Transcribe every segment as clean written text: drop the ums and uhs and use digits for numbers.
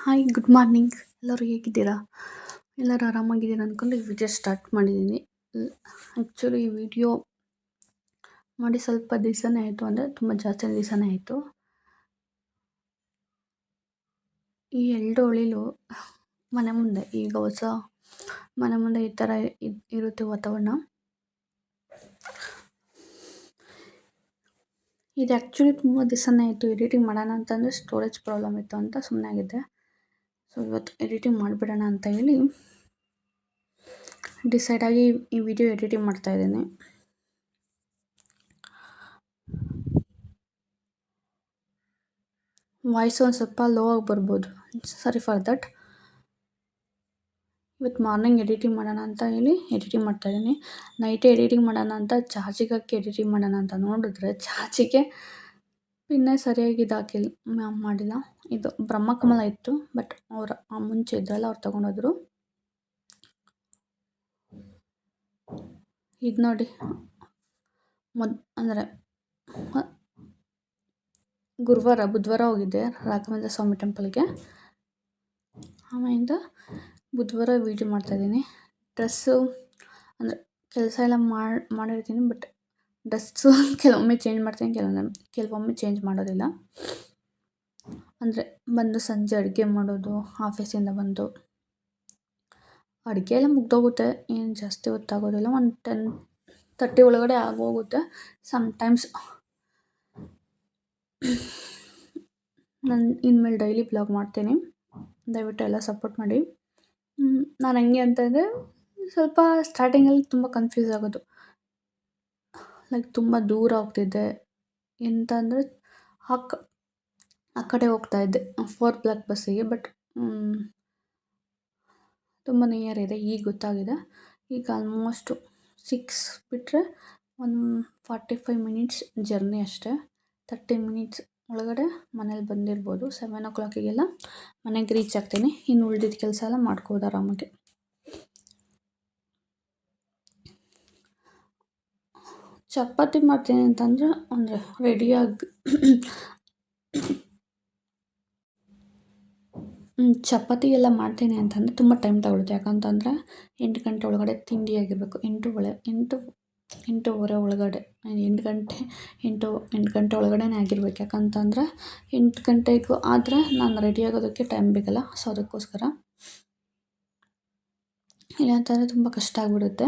Hi good morning. ಎಲ್ಲರೂ ಹೇಗಿದ್ದೀರಾ? ಎಲ್ಲರೂ ಆರಾಮಾಗಿದ್ದೀರಾ ಅಂದ್ಕೊಂಡು ಈ ವಿಡಿಯೋ ಸ್ಟಾರ್ಟ್ ಮಾಡಿದ್ದೀನಿ. ಆ್ಯಕ್ಚುಲಿ ಈ ವಿಡಿಯೋ ಮಾಡಿ ಸ್ವಲ್ಪ ದಿವಸನೇ ಆಯಿತು, ಅಂದರೆ ತುಂಬ ಜಾಸ್ತಿ ದಿವಸನೇ ಆಯಿತು. ಈ ಹೊಳಿಲು ಮನೆ ಮುಂದೆ, ಈಗ ಹೊಸ ಮನೆ ಮುಂದೆ ಈ ಥರ ಇರುತ್ತೆ ವಾತಾವರಣ. ಇದು ಆ್ಯಕ್ಚುಲಿ ತುಂಬ ದಿವಸನೇ ಆಯಿತು ಎಡಿಟಿಂಗ್ ಮಾಡೋಣ ಅಂತಂದರೆ ಸ್ಟೋರೇಜ್ ಪ್ರಾಬ್ಲಮ್ ಇತ್ತು ಅಂತ ಸುಮ್ಮನೆ ಆಗಿದ್ದೆ. ಸೊ ಇವತ್ತು ಎಡಿಟಿಂಗ್ ಮಾಡಿಬಿಡೋಣ ಅಂತ ಹೇಳಿ ಡಿಸೈಡ್ ಆಗಿ ಈ ವಿಡಿಯೋ ಎಡಿಟಿಂಗ್ ಮಾಡ್ತಾಯಿದ್ದೀನಿ. ವಾಯ್ಸ್ ಒಂದು ಸ್ವಲ್ಪ ಲೋ ಆಗಿ ಬರ್ಬೋದು, ಸಾರಿ ಫಾರ್ ದಟ್. ಇವತ್ತು ಮಾರ್ನಿಂಗ್ ಎಡಿಟಿಂಗ್ ಮಾಡೋಣ ಅಂತ ಹೇಳಿ ಎಡಿಟಿಂಗ್ ಮಾಡ್ತಾಯಿದ್ದೀನಿ. ನೈಟೇ ಎಡಿಟಿಂಗ್ ಮಾಡೋಣ ಅಂತ ಚಾರ್ಜಿಗೆ ಹಾಕಿ ಎಡಿಟಿಂಗ್ ಮಾಡೋಣ ಅಂತ ನೋಡಿದ್ರೆ ಚಾರ್ಜಿಗೆ ಪಿನ್ನೇ ಸರಿಯಾಗಿ ಮಾಡಿಲ್ಲ. ಇದು ಬ್ರಹ್ಮಕಮಲ ಇತ್ತು, ಬಟ್ ಅವ್ರು ಮುಂಚೆ ಇದ್ರಲ್ಲ ಅವ್ರು ತೊಗೊಂಡೋದ್ರು. ಇದು ನೋಡಿ, ಅಂದರೆ ಬುಧವಾರ ಹೋಗಿದ್ದೆ ರಾಘವೇಂದ್ರ ಸ್ವಾಮಿ ಟೆಂಪಲ್ಗೆ. ಆಮೇಲಿಂದ ಬುಧವಾರ ವೀಡಿಯೋ ಮಾಡ್ತಾಯಿದ್ದೀನಿ. ಡ್ರೆಸ್ಸು ಅಂದರೆ ಕೆಲಸ ಎಲ್ಲ ಮಾಡಿರ್ತೀನಿ, ಬಟ್ ಡ್ರೆಸ್ಸು ಕೆಲವೊಮ್ಮೆ ಚೇಂಜ್ ಮಾಡ್ತೀನಿ, ಕೆಲವೊಮ್ಮೆ ಚೇಂಜ್ ಮಾಡೋದಿಲ್ಲ. ಅಂದರೆ ಬಂದು ಸಂಜೆ ಅಡುಗೆ ಮಾಡೋದು, ಆಫೀಸಿಂದ ಬಂದು ಅಡುಗೆ ಎಲ್ಲ ಮುಗ್ದೋಗುತ್ತೆ, ಏನು ಜಾಸ್ತಿ ಹೊತ್ತಾಗೋದಿಲ್ಲ. ಒಂದು 10:30 ಒಳಗಡೆ ಆಗೋಗುತ್ತೆ. ಸಮ್ಟೈಮ್ಸ್ ನಾನು ಇನ್ಮೇಲೆ ಡೈಲಿ ಬ್ಲಾಗ್ ಮಾಡ್ತೀನಿ, ದಯವಿಟ್ಟು ಎಲ್ಲ ಸಪೋರ್ಟ್ ಮಾಡಿ. ನಾನು ಹೆಂಗೆ ಅಂತಂದರೆ ಸ್ವಲ್ಪ ಸ್ಟಾರ್ಟಿಂಗಲ್ಲಿ ತುಂಬ ಕನ್ಫ್ಯೂಸ್ ಆಗೋದು, ಲೈಕ್ ತುಂಬ ದೂರ ಹೋಗ್ತಿದ್ದೆ. ಎಂತ ಅಂದರೆ ಆ ಕಡೆ ಹೋಗ್ತಾಯಿದ್ದೆ 4 ಬ್ಲಾಕ್ ಬಸ್ಸಿಗೆ, ಬಟ್ ತುಂಬ ನಿಯರ್ ಇದೆ. ಈಗ ಗೊತ್ತಾಗಿದೆ. ಈಗ ಆಲ್ಮೋಸ್ಟು 6 ಬಿಟ್ಟರೆ 45 ಮಿನಿಟ್ಸ್ ಜರ್ನಿ ಅಷ್ಟೇ. 30 ಮಿನಿಟ್ಸ್ ಒಳಗಡೆ ಮನೇಲಿ ಬಂದಿರ್ಬೋದು. 7 o'clockಗೆಲ್ಲ ಮನೆಗೆ ರೀಚ್ ಆಗ್ತೀನಿ. ಇನ್ನು ಉಳಿದಿದ್ದ ಕೆಲಸ ಎಲ್ಲ ಮಾಡ್ಕೋಬೋದು ಆರಾಮಾಗಿ. ಚಪಾತಿ ಮಾಡ್ತೀನಿ ಅಂತಂದರೆ ಅಂದರೆ ರೆಡಿಯಾಗಿ ಚಪಾತಿ ಎಲ್ಲ ಮಾಡ್ತೀನಿ ಅಂತಂದರೆ ತುಂಬ ಟೈಮ್ ತಗೊಳುತ್ತೆ. ಯಾಕಂತಂದರೆ 8 ಗಂಟೆ ಒಳಗಡೆ ತಿಂಡಿ ಆಗಿರಬೇಕು. 8:30 ಒಳಗಡೆ 8 ಗಂಟೆ ಒಳಗಡೆನೇ ಆಗಿರ್ಬೇಕು. ಯಾಕಂತಂದರೆ 8 ಗಂಟೆಗೂ ಆದರೆ ನಾನು ರೆಡಿ ಆಗೋದಕ್ಕೆ ಟೈಮ್ ಬೇಕಲ್ಲ. ಸೊ ಅದಕ್ಕೋಸ್ಕರ, ಇಲ್ಲಾಂತಂದರೆ ತುಂಬ ಕಷ್ಟ ಆಗಿಬಿಡುತ್ತೆ.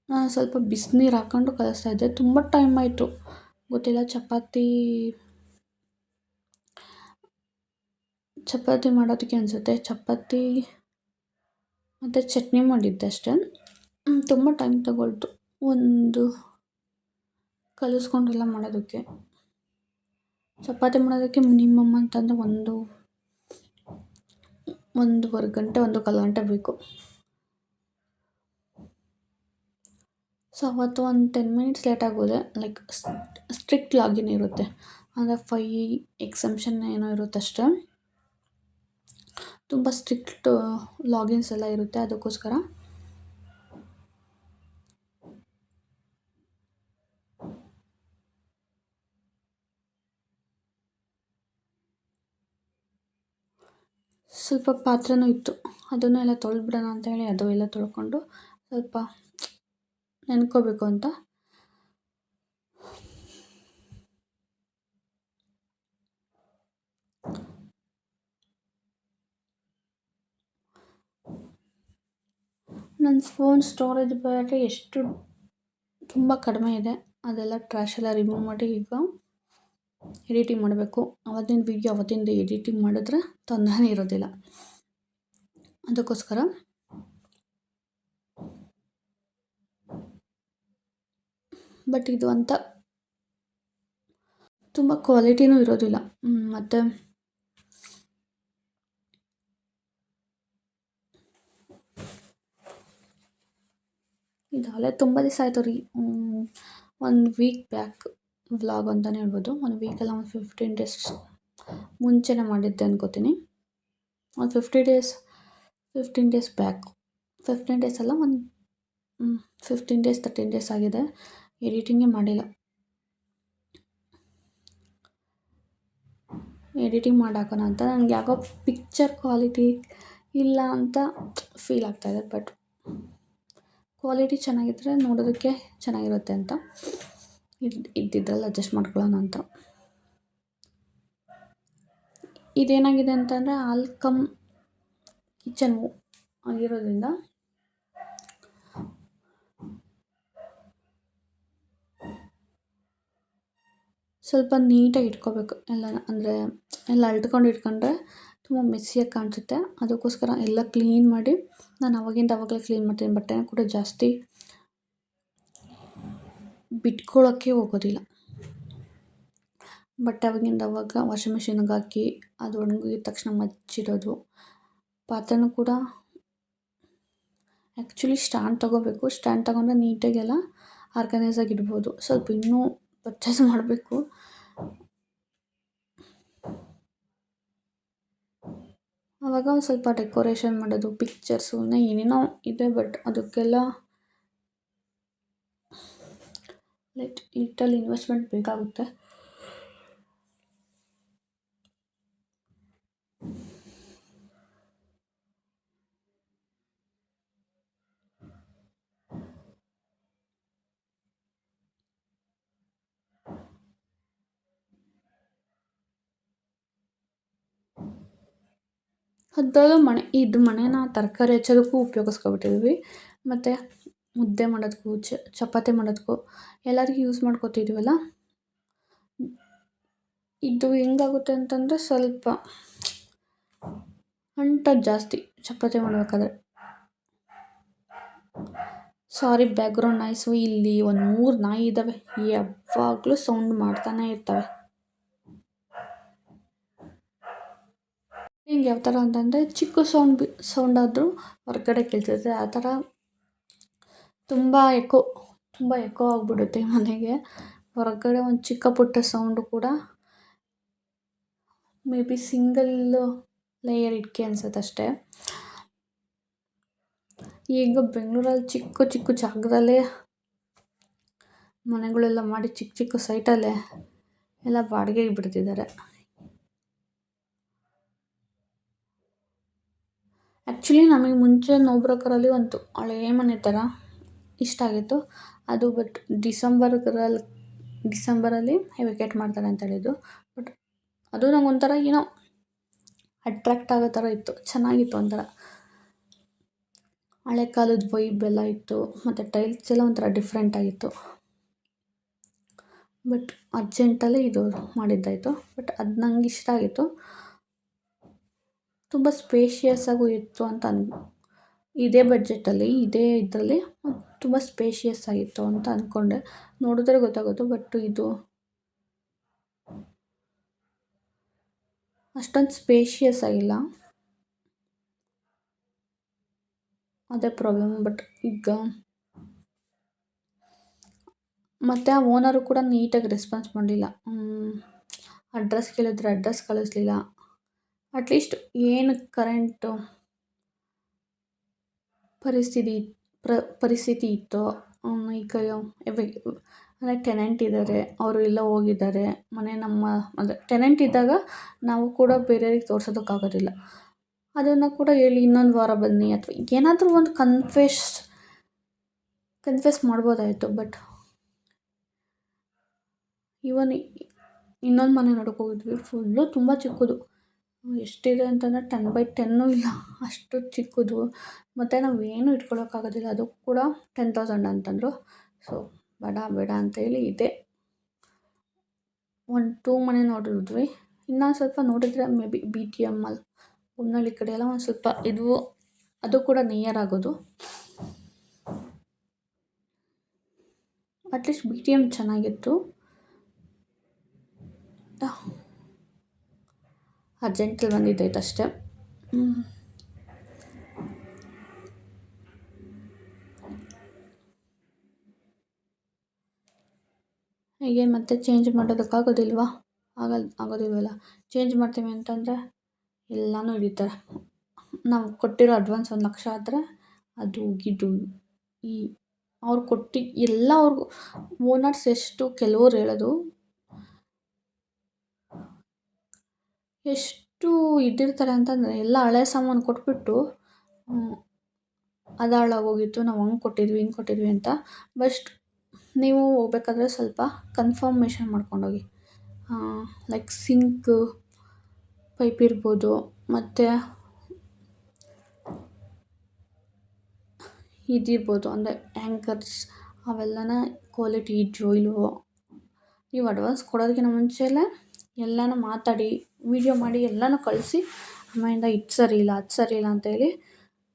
ನಾನು ಸ್ವಲ್ಪ ಬಿಸಿನೀರು ಹಾಕ್ಕೊಂಡು ಕಲಿಸ್ತಾ ಇದ್ದೆ. ತುಂಬ ಟೈಮ್ ಆಯಿತು, ಗೊತ್ತಿಲ್ಲ. ಚಪಾತಿ ಮಾಡೋದಕ್ಕೆ ಅನಿಸುತ್ತೆ. ಚಪಾತಿ ಮತ್ತು ಚಟ್ನಿ ಮಾಡಿದ್ದೆ ಅಷ್ಟೇ. ತುಂಬ ಟೈಮ್ ತಗೊಳ್ತು ಒಂದು ಕಲಿಸ್ಕೊಂಡೆಲ್ಲ ಮಾಡೋದಕ್ಕೆ. ಚಪಾತಿ ಮಾಡೋದಕ್ಕೆ ಮಿನಿಮಮ್ ಅಂತಂದರೆ 1.5 ಗಂಟೆ 1.25 ಗಂಟೆ ಬೇಕು. ಸೊ ಅವತ್ತು ಒಂದು 10 ಮಿನಿಟ್ಸ್ ಲೇಟ್ ಆಗೋದೆ. ಲೈಕ್ ಸ್ಟ್ರಿಕ್ಟ್ ಲಾಗಿನ್ ಇರುತ್ತೆ, ಅಂದರೆ 5 ಎಕ್ಸಮ್ಷನ್ ಏನೋ ಇರುತ್ತೆ ಅಷ್ಟೇ. ತುಂಬ ಸ್ಟ್ರಿಕ್ಟ್ ಲಾಗಿನ್ಸ್ ಎಲ್ಲ ಇರುತ್ತೆ. ಅದಕ್ಕೋಸ್ಕರ ಸ್ವಲ್ಪ ಪಾತ್ರೆನೂ ಇತ್ತು, ಅದನ್ನು ಎಲ್ಲ ತೊಳೆದ್ಬಿಡೋಣ ಅಂತ ಹೇಳಿ ಅದು ಎಲ್ಲ ತೊಳ್ಕೊಂಡು ಸ್ವಲ್ಪ ನೆನ್ಕೋಬೇಕು ಅಂತ ನನ್ನ ಫೋನ್ ಸ್ಟೋರೇಜ್ ಬ್ಯಾಟ್ರಿ ತುಂಬ ಕಡಿಮೆ ಇದೆ. ಅದೆಲ್ಲ ಟ್ರ್ಯಾಶ್ ಎಲ್ಲ ರಿಮೂವ್ ಮಾಡಿ ಈಗ ಎಡಿಟಿಂಗ್ ಮಾಡಬೇಕು. ಅವತ್ತಿನ ವೀಡಿಯೋ ಅವತ್ತಿಂದ ಎಡಿಟಿಂಗ್ ಮಾಡಿದ್ರೆ ತೊಂದರೆನೇ ಇರೋದಿಲ್ಲ. ಅದಕ್ಕೋಸ್ಕರ ಬಟ್ ಇದು ಅಂತ ತುಂಬ ಕ್ವಾಲಿಟಿನೂ ಇರೋದಿಲ್ಲ. ಮತ್ತು ಇದಾಗಲೇ ತುಂಬ ದಿವಸ ಆಯಿತು ರೀ. 1 ವೀಕ್ ಬ್ಯಾಕ್ ವ್ಲಾಗ್ ಅಂತಲೇ ಹೇಳ್ಬೋದು. 1 ವೀಕೆಲ್ಲ ಒಂದು 15 ಡೇಸ್ ಮುಂಚೆನೇ ಮಾಡಿದ್ದೆ ಅನ್ಕೋತೀನಿ. ಒಂದು 15 ಡೇಸ್ ಬ್ಯಾಕ್, 15 ಡೇಸ್ ಅಲ್ಲ, ಒಂದು 15 ಡೇಸ್ 13 ಡೇಸ್ ಆಗಿದೆ, ಎಡಿಟಿಂಗೇ ಮಾಡಿಲ್ಲ. ಎಡಿಟಿಂಗ್ ಮಾಡಾಕೋಣ ಅಂತ ನನಗೆ ಯಾಕೋ ಪಿಕ್ಚರ್ ಕ್ವಾಲಿಟಿ ಇಲ್ಲ ಅಂತ ಫೀಲ್ ಆಗ್ತಾಯಿದೆ. ಬಟ್ ಕ್ವಾಲಿಟಿ ಚೆನ್ನಾಗಿದ್ದರೆ ನೋಡೋದಕ್ಕೆ ಚೆನ್ನಾಗಿರುತ್ತೆ ಅಂತ ಇದ್ದಿದ್ರಲ್ಲಿ ಅಡ್ಜಸ್ಟ್ ಮಾಡ್ಕೊಳ್ಳೋಣ ಅಂತ. ಇದೇನಾಗಿದೆ ಅಂತಂದರೆ ಆಲ್ಕಮ್ ಕಿಚನ್ ಆಗಿರೋದ್ರಿಂದ ಸ್ವಲ್ಪ ನೀಟಾಗಿ ಇಟ್ಕೋಬೇಕು ಎಲ್ಲನ. ಅಂದರೆ ಎಲ್ಲ ಅಲ್ಟ್ಕೊಂಡು ಇಟ್ಕೊಂಡ್ರೆ ತುಂಬ ಮೆಸ್ಸಿಯಾಗಿ ಕಾಣಿಸುತ್ತೆ. ಅದಕ್ಕೋಸ್ಕರ ಎಲ್ಲ ಕ್ಲೀನ್ ಮಾಡಿ ನಾನು ಅವಾಗಲೇ ಕ್ಲೀನ್ ಮಾಡ್ತೀನಿ. ಬಟ್ಟೆನ ಕೂಡ ಜಾಸ್ತಿ ಬಿಟ್ಕೊಳ್ಳೋಕ್ಕೆ ಹೋಗೋದಿಲ್ಲ. ಬಟ್ಟೆ ಅವಾಗ ವಾಷಿಂಗ್ ಮಿಷಿನ್ಗೆ ಹಾಕಿ ಅದು ಒಣಗಿದ ತಕ್ಷಣ ಮಚ್ಚಿಡೋದು. ಪಾತ್ರೆನೂ ಕೂಡ ಆ್ಯಕ್ಚುಲಿ ಸ್ಟ್ಯಾಂಡ್ ತೊಗೋಬೇಕು. ಸ್ಟ್ಯಾಂಡ್ ತೊಗೊಂಡ್ರೆ ನೀಟಾಗೆಲ್ಲ ಆರ್ಗನೈಸಾಗಿ ಇಡ್ಬೋದು. ಸ್ವಲ್ಪ ಇನ್ನೂ ಪರ್ಚೇಸ್ ಮಾಡಬೇಕು. ಆವಾಗ ಒಂದು ಸ್ವಲ್ಪ ಡೆಕೋರೇಷನ್ ಮಾಡೋದು, ಪಿಕ್ಚರ್ಸು ಏನೇನೋ ಇದೆ. ಬಟ್ ಅದಕ್ಕೆಲ್ಲ ಲಿಟಲ್ ಇನ್ವೆಸ್ಟ್ಮೆಂಟ್ ಬೇಕಾಗುತ್ತೆ. ಅದರಲ್ಲೂ ಇದು ಮಣೆನ ತರಕಾರಿ ಹೆಚ್ಚೋದಕ್ಕೂ ಉಪಯೋಗಿಸ್ಕೊಬಿಟ್ಟಿದ್ವಿ. ಮತ್ತು ಮುದ್ದೆ ಮಾಡೋದಕ್ಕೂ ಚಪಾತಿ ಮಾಡೋದಕ್ಕೂ ಎಲ್ಲದಕ್ಕೂ ಯೂಸ್ ಮಾಡ್ಕೊತಿದ್ವಲ್ಲ. ಇದು ಹೆಂಗಾಗುತ್ತೆ ಅಂತಂದರೆ ಸ್ವಲ್ಪ ಅಂಟೋದು ಜಾಸ್ತಿ ಚಪಾತಿ ಮಾಡಬೇಕಾದ್ರೆ. ಸಾರಿ ಬ್ಯಾಕ್ಗ್ರೌಂಡ್ ನಾಯ್ಸು. ಇಲ್ಲಿ ಒಂದು 3 ನಾಯಿ ಇದ್ದಾವೆ, ಯಾವಾಗಲೂ ಸೌಂಡ್ ಮಾಡ್ತಾನೆ ಇರ್ತವೆ. ಹಿಂಗೆ ಯಾವ ಥರ ಅಂತಂದರೆ ಚಿಕ್ಕ ಸೌಂಡಾದರೂ ಹೊರಗಡೆ ಕೇಳಿಸುತ್ತೆ. ಆ ಥರ ತುಂಬ ಎಕೋ ಆಗಿಬಿಡುತ್ತೆ ಮನೆಗೆ. ಹೊರಗಡೆ ಒಂದು ಚಿಕ್ಕ ಪುಟ್ಟ ಸೌಂಡು ಕೂಡ ಮೇ ಬಿ ಸಿಂಗಲ್ ಲೇಯರ್ ಇಟ್ಕೆ ಅನ್ಸುತ್ತೆ ಅಷ್ಟೇ. ಈಗ ಬೆಂಗಳೂರಲ್ಲಿ ಚಿಕ್ಕ ಜಾಗದಲ್ಲೇ ಮನೆಗಳೆಲ್ಲ ಮಾಡಿ ಚಿಕ್ಕ ಸೈಟಲ್ಲೇ ಎಲ್ಲ ಬಾಡಿಗೆಗೆ ಬಿಡ್ತಿದ್ದಾರೆ. ಆ್ಯಕ್ಚುಲಿ ನಮಗೆ ಮುಂಚೆ ನವಗ್ರಹದಲ್ಲಿ ಒಂದು ಹಳೆಯ ಮನೆ ಥರ ಇಷ್ಟ ಆಗಿತ್ತು ಅದು. ಬಟ್ ಡಿಸೆಂಬರಲ್ಲಿ ವೆಕೇಟ್ ಮಾಡ್ತಾರೆ ಅಂತ ಹೇಳಿದ್ದು. ಬಟ್ ಅದು ನಂಗೆ ಒಂಥರ ಏನೋ ಅಟ್ರಾಕ್ಟ್ ಆಗೋ ಥರ ಇತ್ತು, ಚೆನ್ನಾಗಿತ್ತು ಒಂಥರ. ಹಳೆ ಕಾಲದ ವೈಬ್ ಎಲ್ಲ ಇತ್ತು. ಮತ್ತು ಟೈಲ್ಸ್ ಎಲ್ಲ ಒಂಥರ ಡಿಫ್ರೆಂಟ್ ಆಗಿತ್ತು. ಬಟ್ ಅರ್ಜೆಂಟಲ್ಲಿ ಇದು ಮಾಡಿದ್ದಾಯಿತು. ಬಟ್ ಅದು ನಂಗೆ ಇಷ್ಟ ಆಗಿತ್ತು. ತುಂಬ ಸ್ಪೇಷಿಯಸ್ ಆಗೂ ಇತ್ತು ಅಂತ ಇದೇ ಬಡ್ಜೆಟಲ್ಲಿ ಇದೇ ಇದರಲ್ಲಿ ತುಂಬ ಸ್ಪೇಷಿಯಸ್ ಆಗಿತ್ತು ಅಂತ ಅಂದ್ಕೊಂಡೆ. ನೋಡಿದ್ರೆ ಗೊತ್ತಾಗೋದು. ಬಟ್ ಇದು ಅಷ್ಟೊಂದು ಸ್ಪೇಷಿಯಸ್ ಆಗಿಲ್ಲ, ಅದೇ ಪ್ರಾಬ್ಲಮ್. ಬಟ್ ಈಗ ಮತ್ತು ಆ ಓನರು ಕೂಡ ನೀಟಾಗಿ ರೆಸ್ಪಾನ್ಸ್ ಮಾಡಲಿಲ್ಲ. ಅಡ್ರೆಸ್ ಕೇಳಿದ್ರೆ ಅಡ್ರೆಸ್ ಕಳಿಸ್ಲಿಲ್ಲ. ಅಟ್ಲೀಸ್ಟ್ ಏನು ಕರೆಂಟು ಪರಿಸ್ಥಿತಿ ಇತ್ತೋ, ಈಗ ಅಂದರೆ ಟೆನೆಂಟ್ ಇದ್ದಾರೆ, ಅವರು ಎಲ್ಲ ಹೋಗಿದ್ದಾರೆ. ಮನೆ ಅಂದರೆ ಟೆನೆಂಟ್ ಇದ್ದಾಗ ನಾವು ಕೂಡ ಬೇರೆಯವ್ರಿಗೆ ತೋರ್ಸೋದಕ್ಕಾಗೋದಿಲ್ಲ. ಅದನ್ನು ಕೂಡ ಹೇಳಿ ಇನ್ನೊಂದು ವಾರ ಬನ್ನಿ ಅಥವಾ ಏನಾದರೂ ಒಂದು ಕನ್ಫೆಸ್ ಮಾಡ್ಬೋದಾಯಿತು. ಬಟ್ ಇವನ್ ಇನ್ನೊಂದು ಮನೆ ನೋಡೋಕೆ ಹೋಗಿದ್ವಿ. ಫುಲ್ಲು ತುಂಬ ಚಿಕ್ಕದು. ಎಷ್ಟಿದೆ ಅಂತಂದರೆ 10x10 ಇಲ್ಲ, ಅಷ್ಟು ಚಿಕ್ಕದು. ಮತ್ತು ನಾವೇನು ಇಟ್ಕೊಳ್ಳೋಕ್ಕಾಗೋದಿಲ್ಲ. ಅದು ಕೂಡ 10,000 ಅಂತಂದರು. ಸೊ ಬೇಡ ಅಂತೇಳಿ ಇದೆ 1-2 ಮನೆ ನೋಡಿದ್ವಿ. ಇನ್ನೊಂದು ಸ್ವಲ್ಪ ನೋಡಿದರೆ ಮೇ ಬಿ BTM ಅಲ್ಲಿ ಬೊಮ್ಮನಹಳ್ಳಿ ಕಡೆ ಎಲ್ಲ ಒಂದು ಸ್ವಲ್ಪ ಅದು ಕೂಡ ನಿಯರ್ ಆಗೋದು. ಅಟ್ಲೀಸ್ಟ್ BTM ಚೆನ್ನಾಗಿತ್ತು. ಅರ್ಜೆಂಟಲ್ಲಿ ಬಂದಿದ್ದಾಯ್ತು ಅಷ್ಟೇ. ಹೀಗೆ ಮತ್ತೆ ಚೇಂಜ್ ಮಾಡೋದಕ್ಕಾಗೋದಿಲ್ವಾ? ಆಗೋದಿಲ್ವಲ್ಲ. ಚೇಂಜ್ ಮಾಡ್ತೀವಿ ಅಂತಂದರೆ ಎಲ್ಲನೂ ಹಿಡಿತಾರೆ. ನಾವು ಕೊಟ್ಟಿರೋ ಅಡ್ವಾನ್ಸ್ 1 ಲಕ್ಷ ಆದರೆ ಅದು ಇದು ಅವ್ರು ಕೊಟ್ಟು ಎಲ್ಲ ಅವ್ರಿಗೂ ಓನರ್ಸ್ ಎಷ್ಟು ಕೆಲವ್ರು ಹೇಳೋದು ಎಷ್ಟು ಇದಿರ್ತಾರೆ ಅಂತಂದರೆ ಎಲ್ಲ ಹಳೆ ಸಾಮಾನು ಕೊಟ್ಬಿಟ್ಟು ಅದು ಹಾಳಾಗೋಗಿತ್ತು ನಾವು ಹಂಗೆ ಕೊಟ್ಟಿದ್ವಿ ಹಿಂಗೆ ಕೊಟ್ಟಿದ್ವಿ ಅಂತ. ಬಸ್ಟ್ ನೀವು ಹೋಗ್ಬೇಕಾದ್ರೆ ಸ್ವಲ್ಪ ಕನ್ಫರ್ಮೇಷನ್ ಮಾಡ್ಕೊಂಡೋಗಿ. ಲೈಕ್ ಸಿಂಕ್ ಪೈಪ್ ಇರ್ಬೋದು, ಮತ್ತು ಇದಿರ್ಬೋದು ಅಂದರೆ ಆ್ಯಂಕರ್ಸ್ ಅವೆಲ್ಲನ ಕ್ವಾಲಿಟಿ ಇದೆಯೋ ಇಲ್ವೋ. ನೀವು ಅಡ್ವಾನ್ಸ್ ಕೊಡೋದಕ್ಕಿಂತ ಮುಂಚೆಯೇ ಎಲ್ಲನೂ ಮಾತಾಡಿ ವೀಡಿಯೋ ಮಾಡಿ ಎಲ್ಲನೂ ಕಳಿಸಿ ಆಮೇಲಿಂದ ಇದು ಸರಿ ಇಲ್ಲ ಅದು ಸರಿ ಇಲ್ಲ ಅಂತೇಳಿ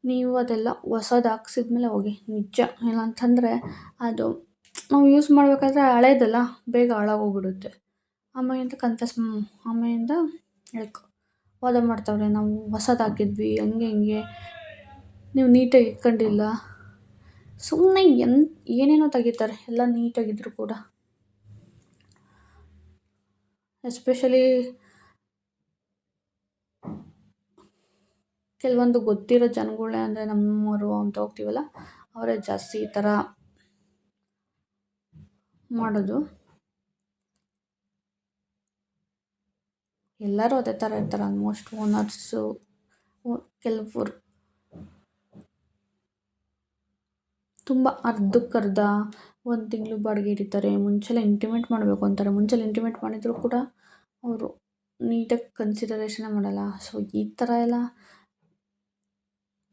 ನೀವು ಅದೆಲ್ಲ ಹೊಸದು ಹಾಕ್ಸಿದ್ಮೇಲೆ ಹೋಗಿ. ನಿಜ ಇಲ್ಲ ಅಂತಂದರೆ ಅದು ನಾವು ಯೂಸ್ ಮಾಡಬೇಕಾದ್ರೆ ಹಳೇದಲ್ಲ ಬೇಗ ಹಾಳಾಗೋಗ್ಬಿಡುತ್ತೆ. ಆಮೇಲಿಂದ ಆಮೇಲಿಂದ ಲೈಕ್ ವಾದ ಮಾಡ್ತಾವ್ರೆ, ನಾವು ಹೊಸದು ಹಾಕಿದ್ವಿ ಹಂಗೆ ಹಿಂಗೆ, ನೀವು ನೀಟಾಗಿ ಇಟ್ಕೊಂಡಿಲ್ಲ. ಸುಮ್ಮನೆ ಏನೇನೋ ತೆಗಿತಾರೆ ಎಲ್ಲ ನೀಟಾಗಿದ್ದರೂ ಕೂಡ. ಎಸ್ಪೆಷಲಿ ಕೆಲವೊಂದು ಗೊತ್ತಿರೋ ಜನಗಳೇ ಅಂದರೆ ನಮ್ಮವರು ಅಂತ ಹೋಗ್ತೀವಲ್ಲ, ಅವರೇ ಜಾಸ್ತಿ ಈ ಥರ ಮಾಡೋದು. ಎಲ್ಲರೂ ಅದೇ ಥರ ಇರ್ತಾರೆ ಆಲ್ಮೋಸ್ಟ್. ಓನರ್ಸು ಕೆಲವರು ತುಂಬ ಅರ್ಧಕ್ಕರ್ಧ 1 ತಿಂಗಳು ಬಾಡಿಗೆ ಹಿಡಿತಾರೆ. ಮುಂಚೆಲ್ಲ ಇಂಟಿಮೇಟ್ ಮಾಡಬೇಕು ಅಂತಾರೆ. ಮುಂಚೆಲ್ಲ ಇಂಟಿಮೇಟ್ ಮಾಡಿದರೂ ಕೂಡ ಅವರು ನೀಟಾಗಿ ಕನ್ಸಿಡರೇಷನೇ ಮಾಡಲ್ಲ. ಸೊ ಈ ಥರ ಎಲ್ಲ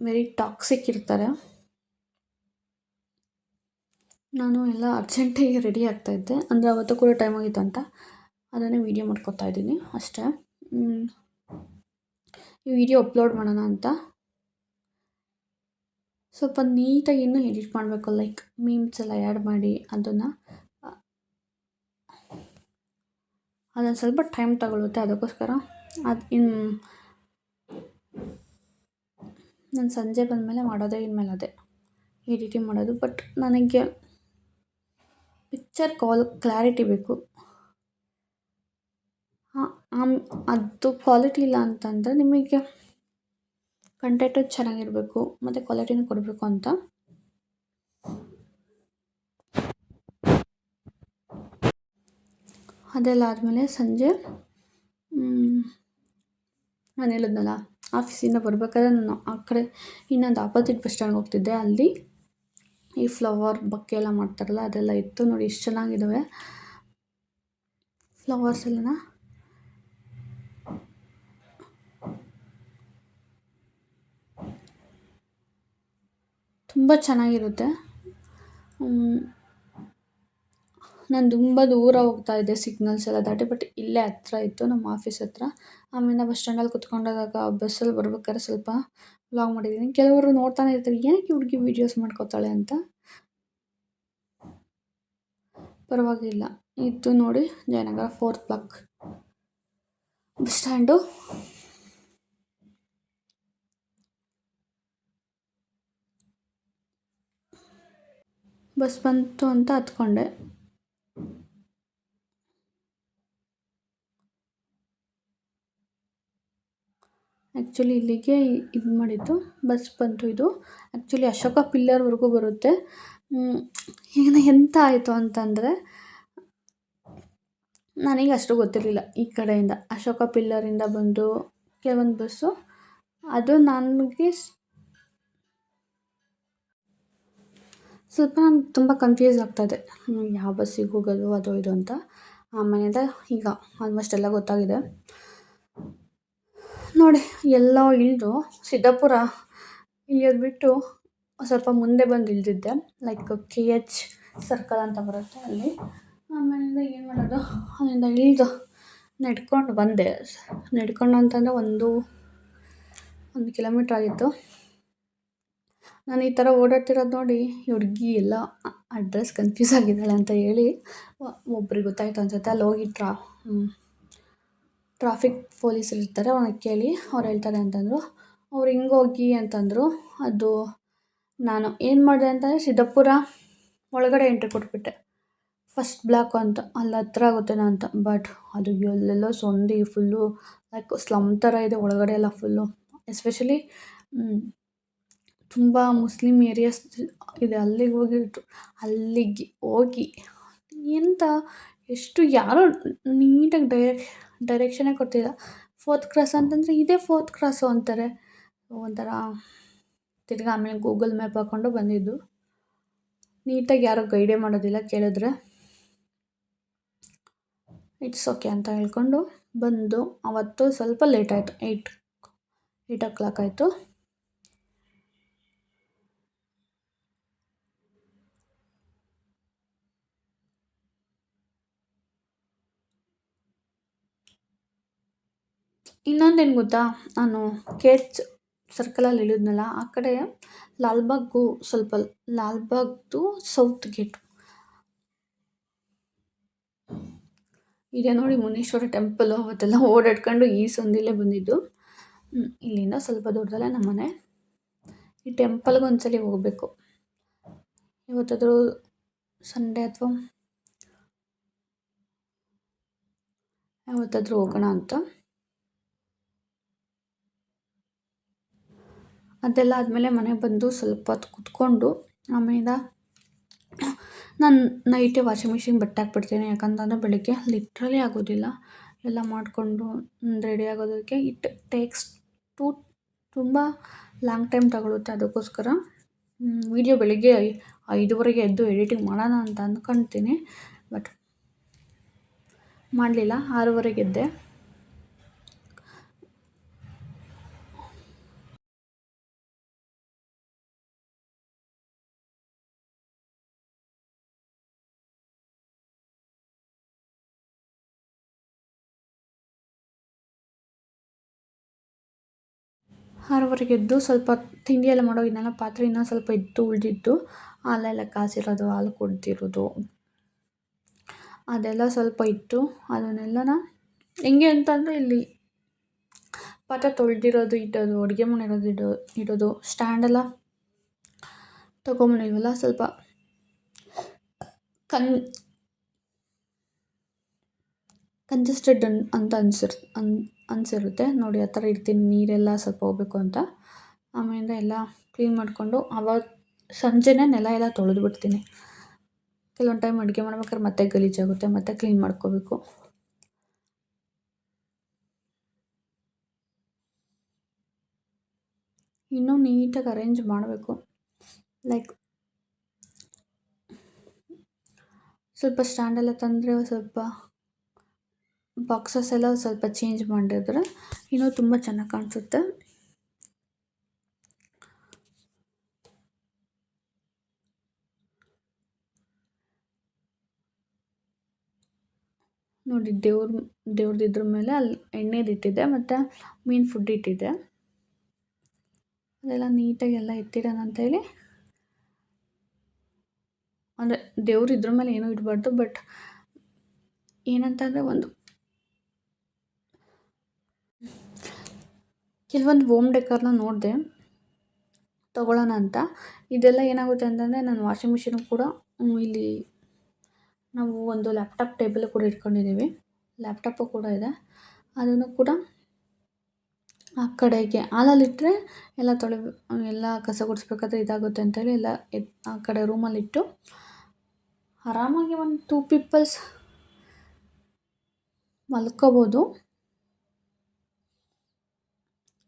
ವೆರಿ ಟಾಕ್ಸಿಕ್ ಇರ್ತಾರೆ. ನಾನು ಎಲ್ಲ ಅರ್ಜೆಂಟಿಗೆ ರೆಡಿ ಆಗ್ತಾಯಿದ್ದೆ, ಅಂದರೆ ಅವತ್ತು ಕೂಡ ಟೈಮ್ ಆಗಿತ್ತು ಅಂತ ಅದನ್ನೇ ವೀಡಿಯೋ ಮಾಡ್ಕೊತಾ ಇದ್ದೀನಿ ಅಷ್ಟೇ. ಈ ವಿಡಿಯೋ ಅಪ್ಲೋಡ್ ಮಾಡೋಣ ಅಂತ ಸ್ವಲ್ಪ ನೀಟಾಗಿ ಇನ್ನೂ ಎಡಿಟ್ ಮಾಡಬೇಕು. ಲೈಕ್ ಮೀಮ್ಸ್ ಎಲ್ಲ ಆ್ಯಡ್ ಮಾಡಿ ಅದನ್ನು ಸ್ವಲ್ಪ ಟೈಮ್ ತಗೊಳುತ್ತೆ. ಅದಕ್ಕೋಸ್ಕರ ನಾನು ಸಂಜೆ ಬಂದಮೇಲೆ ಮಾಡೋದೇ ಇನ್ಮೇಲೆ ಅದೇ ಎಡಿಟಿಂಗ್ ಮಾಡೋದು. ಬಟ್ ನನಗೆ ಪಿಕ್ಚರ್ ಕ್ಲಾರಿಟಿ ಬೇಕು. ಅದು ಕ್ವಾಲಿಟಿ ಇಲ್ಲ ಅಂತಂದರೆ ನಿಮಗೆ ಕಂಟೆಂಟು ಚೆನ್ನಾಗಿರಬೇಕು ಮತ್ತು ಕ್ವಾಲಿಟಿನೂ ಕೊಡಬೇಕು ಅಂತ. ಅದೆಲ್ಲ ಆದಮೇಲೆ ಸಂಜೆ ನಾನು ಹೇಳಿದ್ನಲ್ಲ ಆಫೀಸಿಂದ ಬರಬೇಕಾದ್ರೆ ನಾನು ಆ ಕಡೆ ಇನ್ನೊಂದು ಆಪೋಸಿಟ್ ಬಸ್ ಸ್ಟ್ಯಾಂಡ್ಗೆ ಹೋಗ್ತಿದ್ದೆ. ಅಲ್ಲಿ ಈ ಫ್ಲವರ್ ಬೊಕ್ಕೆ ಎಲ್ಲ ಮಾಡ್ತಾರಲ್ಲ ಅದೆಲ್ಲ ಇತ್ತು. ನೋಡಿ ಎಷ್ಟು ಚೆನ್ನಾಗಿದ್ದಾವೆ ಫ್ಲವರ್ಸ್ ಎಲ್ಲನ. ತುಂಬ ಚೆನ್ನಾಗಿರುತ್ತೆ. ನಾನು ತುಂಬ ದೂರ ಹೋಗ್ತಾ ಇದ್ದೆ ಸಿಗ್ನಲ್ಸ್ ಎಲ್ಲ ದಾಟಿ. ಬಟ್ ಇಲ್ಲೇ ಹತ್ರ ಇತ್ತು ನಮ್ಮ ಆಫೀಸ್ ಹತ್ರ. ಆಮೇಲೆ ಬಸ್ ಸ್ಟ್ಯಾಂಡಲ್ಲಿ ಕುತ್ಕೊಂಡಾಗ ಬಸ್ಸಲ್ಲಿ ಬರ್ಬೇಕಾದ್ರೆ ಸ್ವಲ್ಪ ವ್ಲಾಗ್ ಮಾಡಿದ್ದೀನಿ. ಕೆಲವರು ನೋಡ್ತಾನೆ ಇರ್ತಾರೆ, ಏನಕ್ಕೆ ಹುಡುಗಿ ವೀಡಿಯೋಸ್ ಮಾಡ್ಕೋತಾಳೆ ಅಂತ. ಪರವಾಗಿಲ್ಲ. ಇದು ನೋಡಿ Jayanagar 4th block bus stand. Bus ಬಂತು ಅಂತ ಹತ್ಕೊಂಡೆ. ಆ್ಯಕ್ಚುಲಿ ಇಲ್ಲಿಗೆ ಇದು ಮಾಡಿದ್ದು ಬಸ್ ಬಂತು. ಇದು ಆ್ಯಕ್ಚುಲಿ ಅಶೋಕ ಪಿಲ್ಲರ್ವರೆಗೂ ಬರುತ್ತೆ. ಈಗ ಎಂತ ಆಯಿತು ಅಂತಂದರೆ ನನಗೆ ಅಷ್ಟು ಗೊತ್ತಿರಲಿಲ್ಲ. ಈ ಕಡೆಯಿಂದ ಅಶೋಕ ಪಿಲ್ಲರಿಂದ ಬಂದು ಕೆಲವೊಂದು ಬಸ್ಸು ಅದು ನನಗೆ ಸ್ವಲ್ಪ ತುಂಬ ಕನ್ಫ್ಯೂಸ್ ಆಗ್ತಾಯಿದೆ, ಯಾವ ಬಸ್ಸಿಗೆ ಹೋಗೋದು ಅದು ಇದು ಅಂತ. ಆಮೇಲಿಂದ ಈಗ ಆಲ್ಮೋಸ್ಟ್ ಎಲ್ಲ ಗೊತ್ತಾಗಿದೆ. ನೋಡಿ ಎಲ್ಲೋ ಇಳಿದು ಸಿದ್ದಾಪುರ ಇಳಿಯೋದ್ಬಿಟ್ಟು ಸ್ವಲ್ಪ ಮುಂದೆ ಬಂದು ಇಳಿದಿದ್ದೆ. ಲೈಕ್ KH ಸರ್ಕಲ್ ಅಂತ ಬರುತ್ತೆ ಅಲ್ಲಿ. ಆಮೇಲಿಂದ ಏನು ಮಾಡೋದು, ಅಲ್ಲಿಂದ ಇಳಿದು ನಡ್ಕೊಂಡು ಬಂದೆ. ನಡ್ಕೊಂಡು ಅಂತಂದರೆ 1 ಕಿಲೋಮೀಟ್ರ್ ಆಗಿತ್ತು. ನಾನು ಈ ಥರ ಓಡಾಡ್ತಿರೋದು ನೋಡಿ ಈ ಹುಡುಗಿ ಎಲ್ಲ ಅಡ್ರೆಸ್ ಕನ್ಫ್ಯೂಸ್ ಆಗಿದ್ದಾಳೆ ಅಂತ ಹೇಳಿ ಒಬ್ರಿಗೆ ಗೊತ್ತಾಯ್ತು ಅನ್ಸುತ್ತೆ. ಅಲ್ಲಿ ಹೋಗಿ ಟ್ರಾಫಿಕ್ ಪೊಲೀಸರು ಇರ್ತಾರೆ, ಅವ್ರನ್ನ ಕೇಳಿ ಅವ್ರು ಹೇಳ್ತಾರೆ ಅಂತಂದರು. ಅವ್ರು ಹಿಂಗೋಗಿ ಅಂತಂದರು. ಅದು ನಾನು ಏನು ಮಾಡಿದೆ ಅಂತಂದರೆ ಸಿದ್ದಾಪುರ ಒಳಗಡೆ ಎಂಟ್ರಿ ಕೊಟ್ಬಿಟ್ಟೆ. ಫಸ್ಟ್ ಬ್ಲಾಕು ಅಂತ ಅಲ್ಲಿ ಹತ್ರ ಆಗುತ್ತೇನೋ ಅಂತ. ಬಟ್ ಅದು ಎಲ್ಲೆಲ್ಲೋ ಸಂದಿ ಫುಲ್ಲು ಲೈಕ್ ಸ್ಲಮ್ ಥರ ಇದೆ ಒಳಗಡೆ ಎಲ್ಲ ಫುಲ್ಲು. ಎಸ್ಪೆಷಲಿ ತುಂಬ ಮುಸ್ಲಿಮ್ ಏರಿಯಾಸ್ ಇದೆ. ಅಲ್ಲಿಗೆ ಹೋಗಿ ಎಂತ ಎಷ್ಟು ಯಾರೂ ನೀಟಾಗಿ ಡೈರೆಕ್ಷನೇ ಕೊಡ್ತಿಲ್ಲ. 4th ಕ್ರಾಸ್ ಅಂತಂದರೆ ಇದೇ 4th ಕ್ರಾಸು ಅಂತಾರೆ. ಒಂಥರ ತಿರ್ಗಾ ಆಮೇಲೆ ಗೂಗಲ್ ಮ್ಯಾಪ್ ಹಾಕ್ಕೊಂಡು ಬಂದಿದ್ದು. ನೀಟಾಗಿ ಯಾರೂ ಗೈಡೇ ಮಾಡೋದಿಲ್ಲ, ಕೇಳಿದ್ರೆ ಇಟ್ಸ್ ಓಕೆ ಅಂತ ಹೇಳ್ಕೊಂಡು ಬಂದು. ಅವತ್ತು ಸ್ವಲ್ಪ ಲೇಟ್ ಆಯಿತು, 8 o'clock ಆಯಿತು. ಇನ್ನೊಂದೇನು ಗೊತ್ತಾ, ನಾನು KH ಸರ್ಕಲಲ್ಲಿ ಇಳಿದ್ನಲ್ಲ, ಆ ಕಡೆ ಲಾಲ್ಬಾಗ್ದು ಸೌತ್ ಗೇಟು ಇದೆ ನೋಡಿ, ಮುನೀಶ್ವರ ಟೆಂಪಲು. ಅವತ್ತೆಲ್ಲ ಓಡಾಡ್ಕೊಂಡು ಈ ಸಂದಿಲೇ ಬಂದಿದ್ದು. ಇಲ್ಲಿಂದ ಸ್ವಲ್ಪ ದೂರದಲ್ಲೇ ನಮ್ಮ ಮನೆ. ಈ ಟೆಂಪಲ್ಗೆ ಒಂದ್ಸಲಿ ಹೋಗಬೇಕು, ಇವತ್ತಾದರೂ ಸಂಡೇ ಅಥವಾ ಯಾವತ್ತಾದರೂ ಹೋಗೋಣ ಅಂತ. ಅದೆಲ್ಲ ಆದಮೇಲೆ ಮನೆಗೆ ಬಂದು ಸ್ವಲ್ಪ ಹೊತ್ತು ಕುತ್ಕೊಂಡು ಆಮೇಲೆ ನಾನು ನೈಟೇ ವಾಷಿಂಗ್ ಮಿಷಿನ್ ಬಟ್ಟೆ ಹಾಕ್ಬಿಡ್ತೀನಿ. ಯಾಕಂತಂದರೆ ಬೆಳಿಗ್ಗೆ ಲಿಟ್ರಲಿ ಆಗೋದಿಲ್ಲ ಎಲ್ಲ ಮಾಡಿಕೊಂಡು ರೆಡಿ ಆಗೋದಕ್ಕೆ. ಇಟ್ ಟೇಕ್ಸ್ ತುಂಬ ಲಾಂಗ್ ಟೈಮ್ ತಗೊಳುತ್ತೆ. ಅದಕ್ಕೋಸ್ಕರ ವೀಡಿಯೋ ಬೆಳಿಗ್ಗೆ 5:30ಗೆ ಎದ್ದು ಎಡಿಟಿಂಗ್ ಮಾಡೋಣ ಅಂತ ಅಂದ್ಕೊಳ್ತೀನಿ, ಬಟ್ ಮಾಡಲಿಲ್ಲ. 6:30ಗೆ ಎದ್ದೆ. ಎದ್ದು ಸ್ವಲ್ಪ ತಿಂಡಿ ಎಲ್ಲ ಮಾಡೋಗಿದ್ನಲ್ಲ, ಪಾತ್ರೆ ಇನ್ನೂ ಸ್ವಲ್ಪ ಇತ್ತು ಉಳಿದಿದ್ದು. ಹಾಲೆಲ್ಲ ಕಾಸಿರೋದು, ಹಾಲು ಕುಡ್ದಿರೋದು ಅದೆಲ್ಲ ಸ್ವಲ್ಪ ಇತ್ತು. ಅದನ್ನೆಲ್ಲನ ಹೆಂಗೆ ಅಂತಂದರೆ, ಇಲ್ಲಿ ಪಾತ್ರೆ ತೊಳೆದಿರೋದು ಇಡೋದು, ಅಡುಗೆ ಮಾಡಿರೋದು ಇಡೋದು, ಸ್ಟ್ಯಾಂಡೆಲ್ಲ ತೊಗೊಂಬಂದಿಲ್ವಲ್ಲ, ಸ್ವಲ್ಪ ಕಂಜೆಸ್ಟೆಡ್ ಅಂತ ಅನಿಸಿರುತ್ತೆ ನೋಡಿ. ಆ ಥರ ಇಡ್ತೀನಿ, ನೀರೆಲ್ಲ ಸ್ವಲ್ಪ ಹೋಗಬೇಕು ಅಂತ. ಆಮೇಲೆ ಎಲ್ಲ ಕ್ಲೀನ್ ಮಾಡಿಕೊಂಡು ಸಂಜೆನೇ ನೆಲ ಎಲ್ಲ ತೊಳೆದು ಬಿಡ್ತೀನಿ. ಕೆಲವೊಂದು ಟೈಮ್ ಅಡುಗೆ ಮಾಡ್ಬೇಕಾದ್ರೆ ಮತ್ತೆ ಗಲೀಜಾಗುತ್ತೆ, ಮತ್ತೆ ಕ್ಲೀನ್ ಮಾಡ್ಕೋಬೇಕು. ಇನ್ನೂ ನೀಟಾಗಿ ಅರೇಂಜ್ ಮಾಡಬೇಕು. ಲೈಕ್ ಸ್ವಲ್ಪ ಸ್ಟ್ಯಾಂಡೆಲ್ಲ ತಂದರೆ, ಸ್ವಲ್ಪ ಬಾಕ್ಸಸ್ ಎಲ್ಲ ಸ್ವಲ್ಪ ಚೇಂಜ್ ಮಾಡಿದ್ರೆ ಇನ್ನೂ ತುಂಬ ಚೆನ್ನಾಗಿ ಕಾಣಿಸುತ್ತೆ. ನೋಡಿ, ದೇವ್ರದ್ದು ಇದ್ರ ಮೇಲೆ ಅಲ್ಲಿ ಎಣ್ಣೆದು ಇಟ್ಟಿದ್ದೆ, ಮತ್ತು ಮೀನು ಫುಡ್ ಇಟ್ಟಿದ್ದೆ. ಅದೆಲ್ಲ ನೀಟಾಗಿ ಎಲ್ಲ ಇಟ್ಟಿರೋಣ ಅಂತೇಳಿ. ಅಂದರೆ ದೇವ್ರು ಇದ್ರ ಮೇಲೆ ಏನೂ ಇಡಬಾರ್ದು, ಬಟ್ ಏನಂತಂದರೆ ಕೆಲವೊಂದು ಹೋಮ್ ಡೆಕೋರ್ನ ನೋಡಿದೆ ತೊಗೊಳ್ಳೋಣ ಅಂತ. ಇದೆಲ್ಲ ಏನಾಗುತ್ತೆ ಅಂತಂದರೆ, ನಾನು ವಾಷಿಂಗ್ ಮಿಷಿನು ಕೂಡ ಇಲ್ಲಿ ನಾವು ಒಂದು ಲ್ಯಾಪ್ಟಾಪ್ ಟೇಬಲ್ ಕೂಡ ಇಟ್ಕೊಂಡಿದ್ದೀವಿ. ಲ್ಯಾಪ್ಟಾಪು ಕೂಡ ಇದೆ. ಅದನ್ನು ಕೂಡ ಆ ಕಡೆಗೆ ಹಾಲಲ್ಲಿಟ್ಟರೆ ಎಲ್ಲ ಕಸ ಗುಡಿಸ್ಬೇಕಾದ್ರೆ ಇದಾಗುತ್ತೆ ಅಂತೇಳಿ ಎಲ್ಲ ಆ ಕಡೆ ರೂಮಲ್ಲಿಟ್ಟು ಆರಾಮಾಗಿ ಒಂದು 2 ಪೀಪಲ್ಸ್ ಮಲ್ಕೋಬೋದು.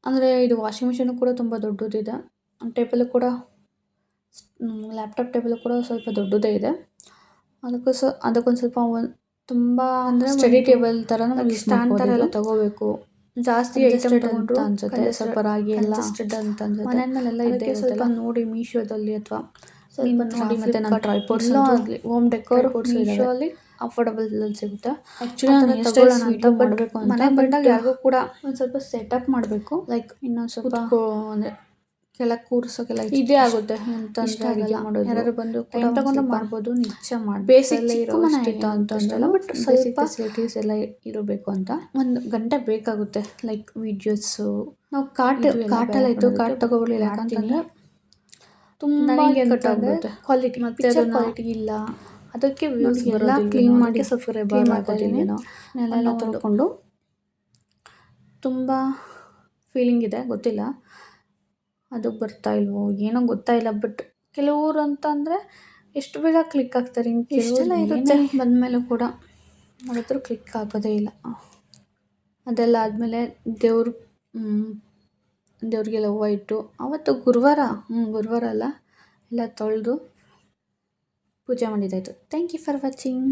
ಅಂದರೆ ಇದು ವಾಷಿಂಗ್ ಮಿಷಿನು ಕೂಡ ತುಂಬ ದೊಡ್ಡದಿದೆ. ಟೇಬಲು ಕೂಡ ಲ್ಯಾಪ್ಟಾಪ್ ಟೇಬಲು ಕೂಡ ಸ್ವಲ್ಪ ದೊಡ್ಡದೇ ಇದೆ. ಅದಕ್ಕೊಂದು ಸ್ವಲ್ಪ ತುಂಬ ಅಂದರೆ ಸ್ಟಡಿ ಟೇಬಲ್ ಥರ ಸ್ಟ್ಯಾಂಡ್ ಥರ ಎಲ್ಲ ತೊಗೋಬೇಕು. ಜಾಸ್ತಿ ಐಟಮ್ ತಗೊಂಡ್ರು ಅನ್ಸುತ್ತೆ, ಸ್ವಲ್ಪ ರಾಗಿ ಎಲ್ಲ ಅಂತ ಅನ್ಸುತ್ತೆ. ಮನೆಯಲ್ಲೆಲ್ಲ ಇದೆ. ಸ್ವಲ್ಪ ನೋಡಿ ಮೀಶೋದಲ್ಲಿ ಅಥವಾ ಸ್ವಲ್ಪ ನೋಡಿ, ಮತ್ತು ನಾನು ಟ್ರೈಪಾಡ್ಸ್ ಆಗಲಿ ಹೋಮ್ ಡೆಕೋರ್ ಮೀಶೋಲ್ಲಿ ಅಫೋರ್ಡಬಲ್ ಸಿಗುತ್ತೆ. ಆ್ಯಕ್ಚುಲಿ ನಾನು ತಗೊಳ್ಳೋಣ ಅಂತ ಮಾಡಬೇಕು ಅಂತ ಮನೆಗೆ ಬಂದಾಗ ಯಾರಿಗೂ ಕೂಡ ಒಂದು ಸ್ವಲ್ಪ ಸೆಟಪ್ ಮಾಡಬೇಕು. ಲೈಕ್ ಇನ್ನೊಂದು ಸ್ವಲ್ಪ ಅಂದರೆ ಕೆಳಗೆ ಕೂರ್ಸೋಕೆಲ್ಲ ಇದೇ ಆಗುತ್ತೆ ಅಂತಂದರೆ ಅಡುಗೆ ಮಾಡೋದು. ಯಾರಾದ್ರು ಬಂದು ಟೈಮ್ ತಗೊಂಡು ಮಾಡ್ಬೋದು, ನಿಜ ಮಾಡಿ ಬೇಸಿಕ್ ಚಿಕ್ಕ ಮನೆ ಇತ್ತು ಅಂತಂದಲ್ಲ, ಬಟ್ ಸ್ವಲ್ಪ ಫೆಸಿಲಿಟೀಸ್ ಎಲ್ಲ ಇರಬೇಕು ಅಂತ 1 ಗಂಟೆ ಬೇಕಾಗುತ್ತೆ. ಲೈಕ್ ವೀಡಿಯೋಸು ನಾವು ಕಾಟೆಲ್ಲ ಇತ್ತು, ಕಾಟ್ ತೊಗೊಬರ್ಲಿಲ್ಲ. ಯಾಕಂತಂದರೆ ತುಂಬ ಕಟ್ಟಾಗುತ್ತೆ ಕ್ವಾಲಿಟಿ, ಮತ್ತು ಅದರ ಕ್ವಾಲಿಟಿ ಇಲ್ಲ. ಅದಕ್ಕೆ ಎಲ್ಲ ಕ್ಲೀನ್ ಮಾಡಿ ಸಬ್ಸ್ಕ್ರೈಬರ್ ಮಾಡ್ಕೊತೀನಿ. ನೆಲ ತೊಳ್ಕೊಂಡು ತುಂಬ ಫೀಲಿಂಗ್ ಇದೆ, ಗೊತ್ತಿಲ್ಲ. ಅದು ಬರ್ತಾ ಇಲ್ವೋ ಏನೋ ಗೊತ್ತಾಯಿಲ್ಲ. ಬಟ್ ಕೆಲವ್ರು ಅಂತಂದರೆ ಎಷ್ಟು ಬೇಗ ಕ್ಲಿಕ್ ಆಗ್ತಾರೆ. ಇನ್ನು ಇಷ್ಟೆಲ್ಲ ಇರುತ್ತೆ ಬಂದಮೇಲೂ ಕೂಡ ಮಾಡಿದ್ರೂ ಕ್ಲಿಕ್ ಆಗೋದೇ ಇಲ್ಲ. ಅದೆಲ್ಲ ಆದಮೇಲೆ ದೇವ್ರಿಗೆಲ್ಲ ಹೂವು ಇಟ್ಟು ಆವತ್ತು ಗುರುವಾರ ಗುರುವಾರ ಅಲ್ಲ, ಎಲ್ಲ ತೊಳೆದು ಪೂಜೆ ಮಾಡಿದ್ದಾಯಿತು. Thank you for watching.